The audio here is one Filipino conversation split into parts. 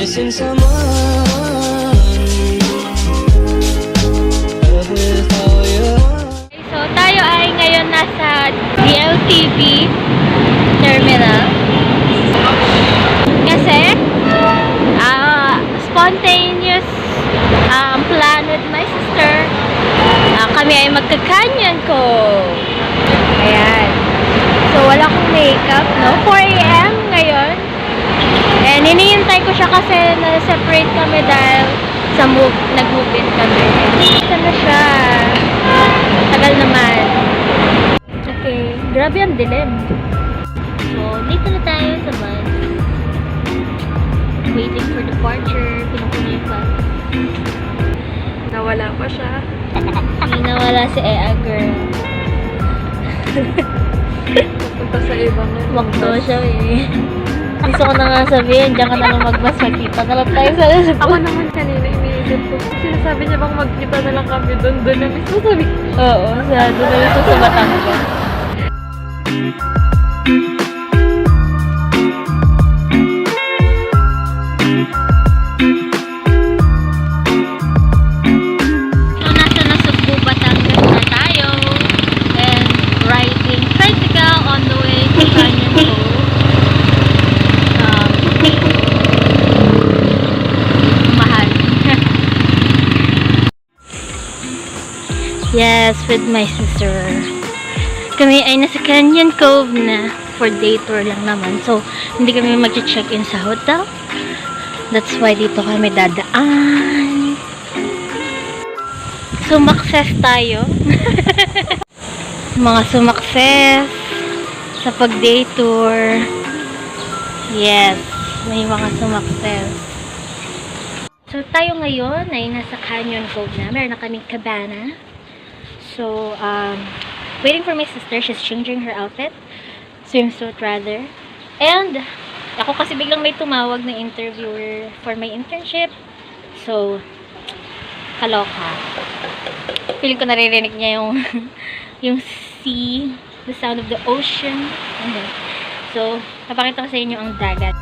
missing someone. Without you. So, tayo ay ngayon nasa DLTV terminal. Kasi, spontaneous plan with my sister. Kami ay magka-canyon ko. Ayan. So, wala akong makeup, no? 4 AM ngayon. And hinihintay ko siya kasi na-separate kami dahil sa nag-move in kami. Ito na siya. Tagal naman. Okay. Grabe ang dilim. So, dito na tayo sa bus. Waiting for departure. Pinukunin yung bus. Nawala pa siya. Hindi nawala si Ea girl. Punta sa ibang Makto siya eh. Gusto ko na nga sabihin, diyan ka na lang magbas, magkita na lang tayo sa Ako naman kanina iniisip ko. Sinasabi niya bang magkita na lang kami doon na mismo sabi. Oo, doon na gusto sa Batangas. So, nasa Nasugbu, Batangas na tayo. And riding tricycle on the way to Canyon Cove. Mahal. Yes, with my sister. Kami ay nasa Canyon Cove na for day tour lang naman. So, hindi kami mag-check-in sa hotel. That's why dito kami dadaan. Sumakses tayo. Mga sumakses sa pag-day tour. Yes, may mga sumakses. So, tayo ngayon ay nasa Canyon Cove na. Meron na kaming cabana. So, waiting for my sister. She's changing her outfit. Swimsuit rather. And, ako kasi biglang may tumawag na interviewer for my internship. So, kaloka. Feeling ko naririnig niya yung yung sea, the sound of the ocean. So, papakita ko sa inyo ang dagat.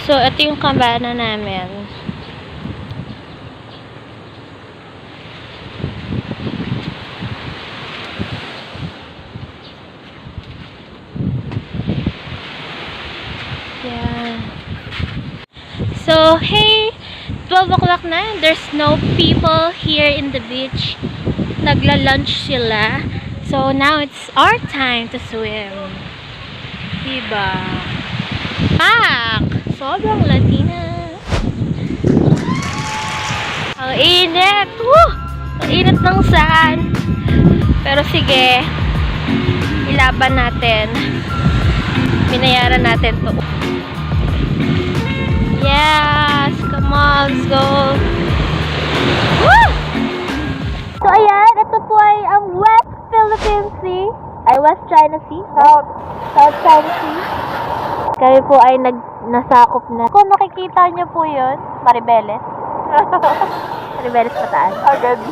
So, ito yung cabana namin. Yeah. So, hey, 12 o'clock na. There's no people here in the beach. Nagla-lunch sila. So, now it's our time to swim. Diba? Pak! Sobrang Latina. Ang init! Woo! Ang init ng sand. Pero sige, ilaban natin. Binayaran natin to. Yes! Come on, let's go! Woo! So, ayan. Ito po ay ang West Philippine Sea. Ay, West China Sea. South China Sea. Kami po ay nasakop na. Kung nakikita nyo po yun, Maribeles. Maribeles Bataan. Agad.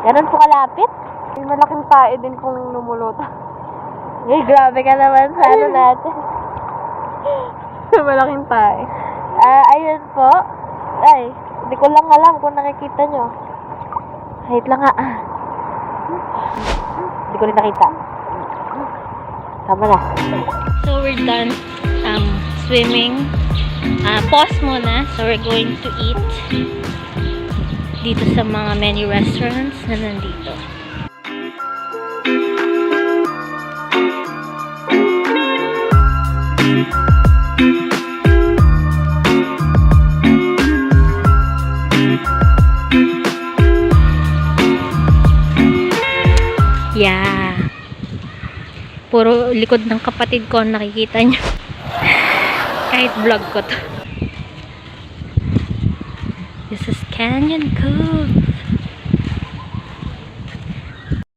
Ganun po kalapit. May malaking tae din kung lumuluto. Eh, grabe ka naman sa ano natin. Malaking tae. Ayun po. Ay, hindi ko lang alam kung nakikita nyo. Wait lang nga. Hindi ko rin nakita. Tama na. So, we're done swimming. Pause muna. So, we're going to eat dito sa mga many restaurants na nandito. Yeah. Puro likod ng kapatid ko ang nakikita nyo. Kahit vlog ko to. This is Canyon Cove.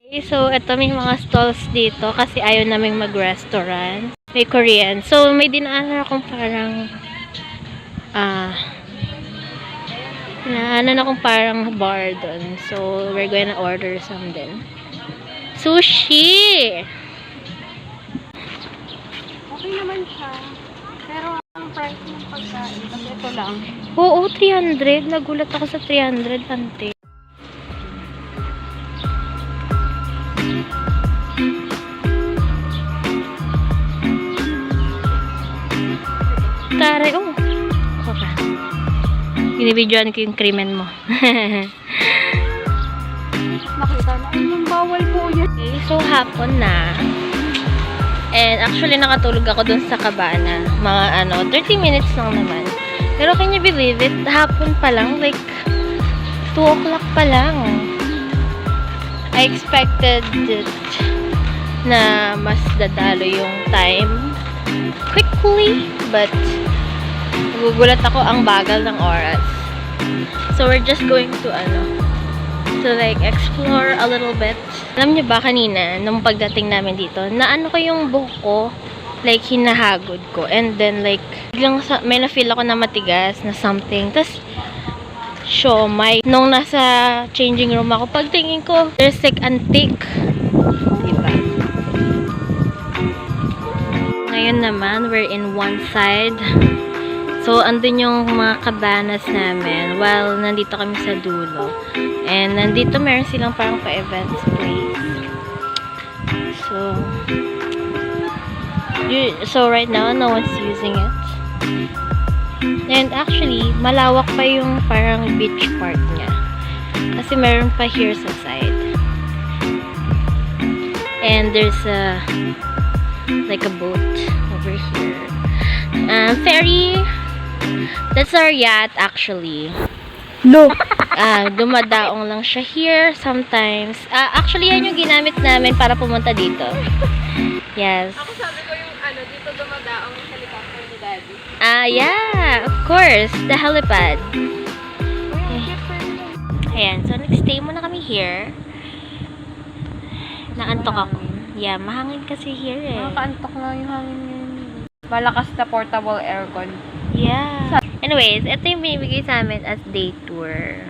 Okay, so ito may mga stalls dito kasi ayaw naming mag-restaurant. May Korean. So may dinaanan akong parang Naanan akong parang bar doon. So, we're gonna order something. Sushi! Okay naman siya. Pero ang price ng pagkain, kasi ito lang. Oo, 300. Nagulat ako sa 300, ante. Tare, oh. Okay. Binibidyoan ko yung krimen mo. Nakita na, yung bawal po yan. Okay, so hapon na. And actually nakatulog ako dun sa cabana. Mga 30 minutes lang naman. Pero can you believe it? Hapon pa lang, like 2 o'clock pa lang. I expected it na mas dadalo yung time quickly, but nagugulat ako ang bagal ng oras. So we're just going to to like explore a little bit. Alam niyo ba kanina nung pagdating namin dito, na ko yung buhok ko, like hinahagod ko, and then like biglang may na-feel ako na matigas na something. Tas nung nasa changing room ako, pagtingin ko, there's like antique. Diba? Ngayon naman, we're in one side. So, andun yung mga cabanas namin while nandito kami sa dulo. And nandito meron silang parang pa-events place. So right now, no one's using it. And actually, malawak pa yung parang beach part niya. Kasi meron pa here sa side. And there's like a boat over here. Ferry. That's our yacht actually. No! Dumadaong lang siya here sometimes. Actually, yan yung ginamit namin para pumunta dito. Yes. Ako sabi ko yung dito dumadaong helicopter ni Daddy. Yeah, of course. The helipad. Ayan, so nag-stay muna kami here. Naantok ako. Yeah, mahangin kasi here eh. Nakakaantok na yung hangin ngayon. Malakas na portable aircon. Yeah. Anyways, ito yung binibigay sa amin as day tour.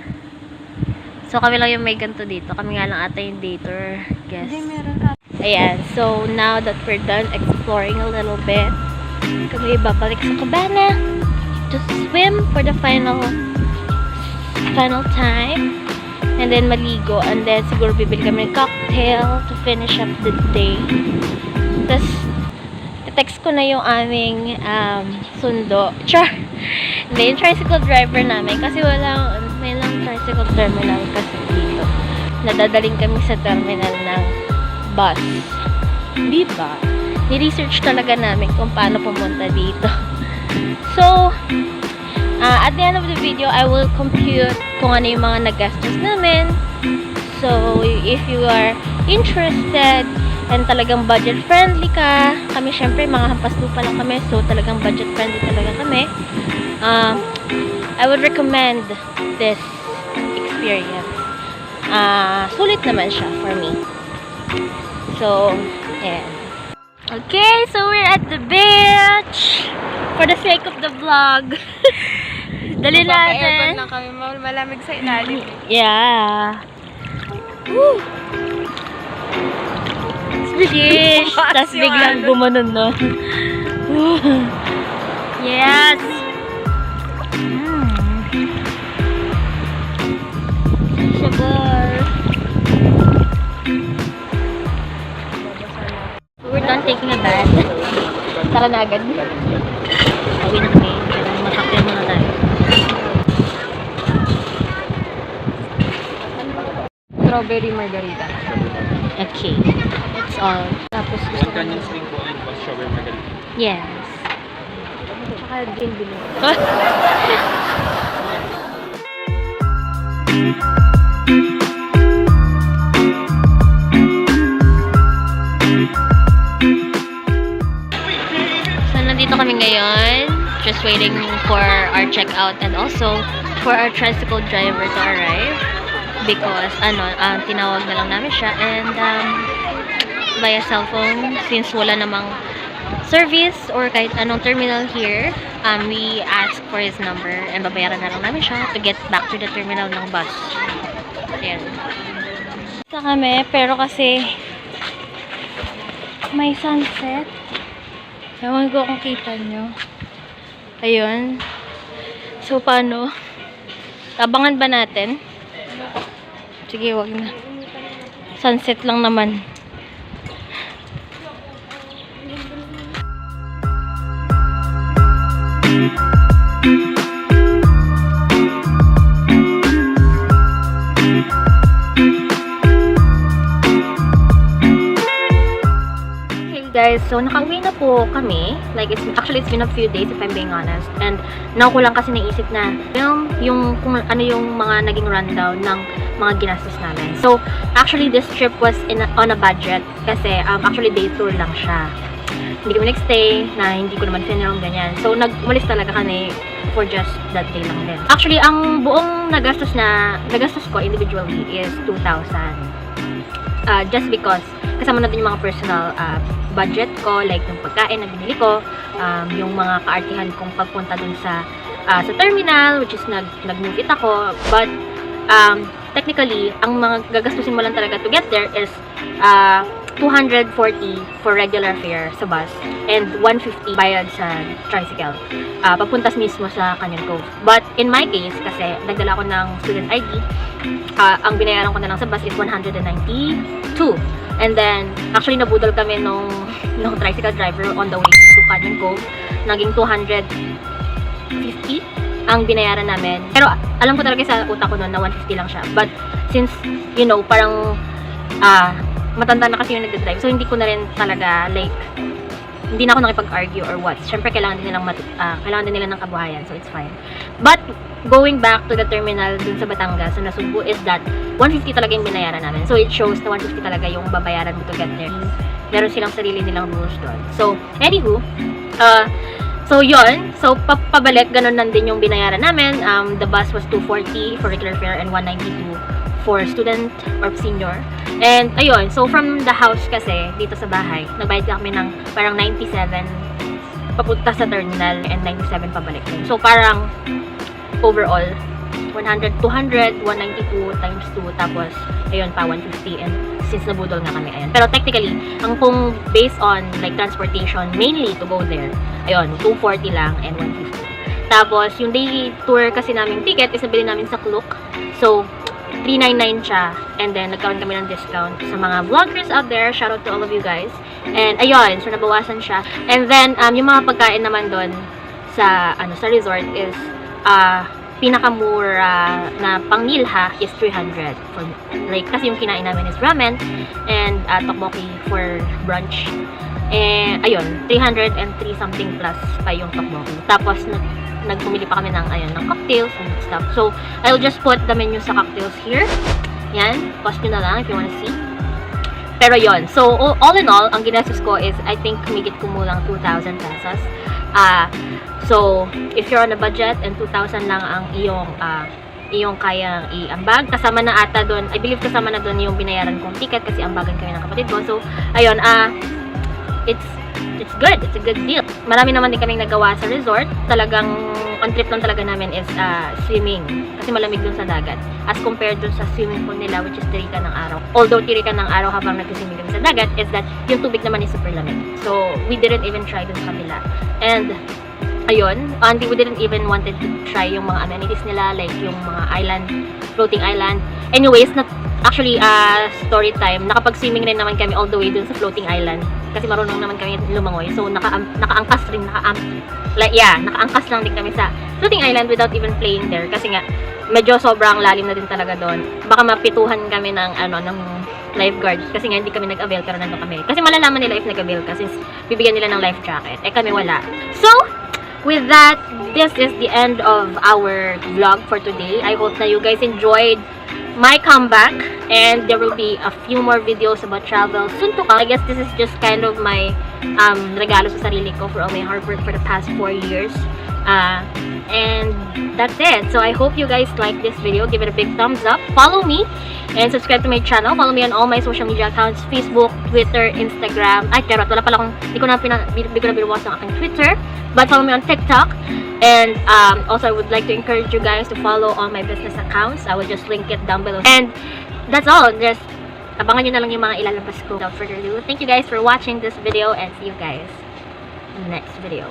So, kami lang yung may ganito dito. Kami nga lang ata yung day tour guest. Hindi, meron ka. Ayan. So, now that we're done exploring a little bit, kami babalik sa cabana to swim for the final time. And then, maligo. And then, siguro bibili kami ng cocktail to finish up the day. Tapos, text ko na yung aming sundo. Hindi, yung tricycle driver namin. Kasi may lang tricycle terminal kasi dito. Nadadaling kami sa terminal ng bus. Diba? Ni-research talaga namin kung paano pumunta dito. So, at the end of the video, I will compute kung ano yung mga nagastos namin. So, if you are interested and talagang budget friendly ka, kami syempre mga hampas lupa lang kami, so talagang budget friendly talaga kami, I would recommend this experience. Sulit naman siya for me. So, yeah. Okay, so we're at the beach for the sake of the vlog. Dali natin. Aircon lang kami, malamig sa ilalim. Yeah. Woo! Fish! Tapos biglang gumanon, no? Yes! Sugar! We're done taking a bath. Tara na agad. Awin na kami. Masakyan muna tayo. Strawberry margarita. Okay. That's all. Tapos gusto ko Canyon string po and strawberry margarita. Yes. Tsaka gin bilhin. So, nandito kami ngayon. Just waiting for our checkout and also for our tricycle driver to arrive. Because, tinawag na lang namin siya and via cellphone since wala namang service or kahit anong terminal here, we ask for his number and babayaran na lang namin siya to get back to the terminal ng bus. Ayan. Sa kami, pero kasi may sunset. Ewan ko kung kita nyo. Ayun. So, paano? Tabangan ba natin? Sige, wag na. Sunset lang naman. Guys, so nakauwi na po kami. Like, it's been a few days if I'm being honest. And now ko lang kasi naisip na yung kung ano yung mga naging rundown ng mga ginastos namin. So, actually, this trip was on a budget kasi actually day tour lang siya. Hindi kami nag-stay na hindi ko naman film ganyan. So, umalis talaga kami for just that day lang din. Actually, ang buong nagastos ko individually is 2,000. Just because kasama na din yung mga personal budget ko, like yung pagkain na binili ko, yung mga kaartihan kong pagpunta dun sa terminal, which is nag-move it ako. But technically, ang mga gagastusin mo lang talaga to get there is 240 for regular fare sa bus and 150 bayad sa tricycle. Papuntas mismo sa Canyon Cove. But in my case, kasi nagdala ko ng student ID, ang binayaran ko na lang sa bus is 192. And then, actually, nabudol kami nung tricycle driver on the way to Canyon Cove. Naging 250 ang binayaran namin. Pero, alam ko talaga sa utak ko noon na 150 lang siya. But, since, you know, parang, matanda na kasi yung nagdadrive. So, hindi ko na rin talaga, like, hindi na ako nakipag-argue or what. Siyempre, kailangan din nila ng kabuhayan. So, it's fine. But, going back to the terminal dun sa Batangas, sa Nasugbu, is that 150 talaga yung binayaran namin. So, it shows na 150 talaga yung babayaran mo to get there. Meron silang sarili nilang rules doon. So, anywho, so, yun. So, pabalik, ganun lang din yung binayaran namin. The bus was 240 for regular fare and 192 for student or senior. And, ayun, so from the house kasi, dito sa bahay, nagbayad kami ng parang 97 papunta sa terminal and 97 pabalik. So, parang overall, 100, 200, 192 times 2, tapos, ayun pa, 150. And since nabudol nga kami, ayun. Pero technically, ang kung based on like transportation, mainly to go there, ayun, 240 lang and 150. Tapos, yung daily tour kasi namin ticket is nabili namin sa Klook. So, 399 siya. And then, nagkaroon kami ng discount sa mga vloggers out there. Shout out to all of you guys. And, ayun. So, nabawasan siya. And then, yung mga pagkain naman doon sa resort is, pinakamura na pang-nilha is 300. For, like, kasi yung kinain namin is ramen and tteokbokki for brunch. And, ayun. 303 something plus pa yung tteokbokki. Tapos, nagpumili pa kami ng cocktails and stuff. So, I'll just put the menu sa cocktails here. Yan. Pause nyo na lang if you wanna see. Pero yon. So, all in all, ang ginastos ko is, I think, kumigit kumulang 2,000 pesos. So, if you're on a budget and 2,000 lang ang iyong kayang i-ambag, kasama na ata doon, I believe kasama na doon yung binayaran kong ticket kasi ambagan kami ng kapatid ko. So, ayun, it's good. It's a good deal. Marami naman din kaming nagawa sa resort. Talagang, on trip lang talaga namin is swimming. Kasi malamig dun sa dagat. As compared dun sa swimming pool nila, which is tirikan ng araw. Although tirikan ng araw habang nag-swimming kami sa dagat, is that yung tubig naman is super lamig. So, we didn't even try dun sa kabila. And, ayun, we didn't even wanted to try yung mga amenities nila, like yung mga island, floating island. Anyways, actually, story time, nakapag-swimming rin naman kami all the way dun sa floating island. Kasi marunong naman kami lumangoy. So, nakaangkas lang din kami sa floating island without even playing there. Kasi nga, medyo sobrang lalim na din talaga doon. Baka mapituhan kami ng lifeguard. Kasi nga, hindi kami nag-avail, pero nandun kami. Kasi malalaman nila if nag-avail kasi bibigyan nila ng life jacket. Eh, kami wala. So, with that, this is the end of our vlog for today. I hope na you guys enjoyed my comeback, and there will be a few more videos about travel soon to come. I guess this is just kind of my regalo sa sarili ko for all my hard work for the past 4 years. And that's it. So I hope you guys like this video. Give it a big thumbs up. Follow me and subscribe to my channel. Follow me on all my social media accounts, Facebook, Twitter, Instagram. Ay, pero wala pala akong, di ko na binuwas ng aking Twitter. But follow me on TikTok. And also I would like to encourage you guys to follow all my business accounts. I will just link it down below. And that's all. Just abangan nyo na lang yung mga ilalabas ko. Without further ado, thank you guys for watching this video and see you guys in the next video.